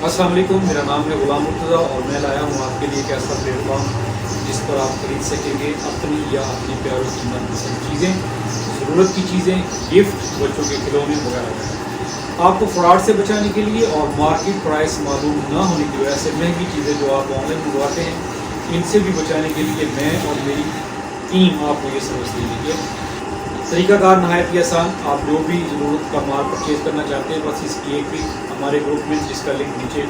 अस्सलाम वालेकुम, मेरा नाम है गुलाम मुर्तज़ा और मैं लाया हूँ आपके लिए एक ऐसा प्लेटफॉर्म जिस पर आप खरीद सकेंगे अपनी या अपनी प्यारों की मनपसंद चीज़ें, ज़रूरत की चीज़ें, गिफ्ट, बच्चों के खिलौने वगैरह। आपको फ्रॉड से बचाने के लिए और मार्केट प्राइस मालूम ना होने की वजह से महंगी चीज़ें जो आप ऑनलाइन मंगवाते हैं, इनसे भी बचाने के लिए मैं और मेरी टीम आपको ये समझ दीजिए। तरीक़ाकार नहायत ही आसान। आप जो भी ज़रूरत का माल परचेज़ करना चाहते हैं, बस इसकी एक क्लिक हमारे ग्रुप में जिसका लिंक नीचे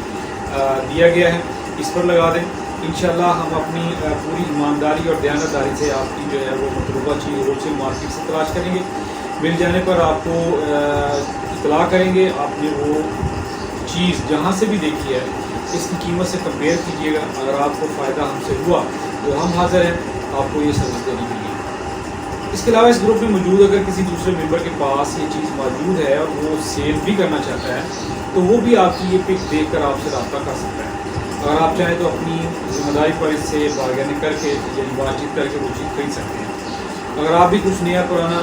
दिया गया है, इस पर लगा दें। इंशाल्लाह हम अपनी पूरी ईमानदारी और दयानतदारी से आपकी जो है वो मतलूबा चीज़ होलसेल मार्केट से तलाश करेंगे। मिल जाने पर आपको इतला करेंगे। आपने वो चीज़ जहाँ से भी देखी है इसकी कीमत से कंपेयर कीजिएगा। अगर आपको फ़ायदा हमसे हुआ तो हम हाज़िर हैं आपको ये सर्विस देने के लिए। इसके अलावा इस ग्रुप में मौजूद अगर किसी दूसरे मेंबर के पास ये चीज़ मौजूद है और वो सेल भी करना चाहता है तो वो भी आपकी ये पिक देख कर आपसे रब्ता कर सकता है। अगर आप चाहें तो अपनी जिम्मेदारी पर इससे बार्गेनिंग करके यानी बातचीत करके वो चीज़ खरीद सकते हैं। अगर आप भी कुछ नया पुराना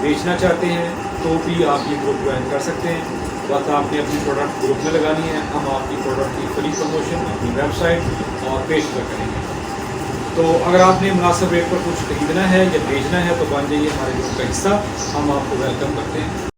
बेचना चाहते हैं तो भी आप ये ग्रुप ज्वाइन कर सकते हैं। बस आपने अपनी प्रोडक्ट ग्रुप में लगानी है, हम आपकी प्रोडक्ट की फ्री प्रमोशन अपनी वेबसाइट और पेज पर करेंगे। तो अगर आपने मुनासिब रेट पर कुछ खरीदना है या बेचना है तो बन जाइए हमारे ग्रुप का हिस्सा। हम आपको वेलकम करते हैं।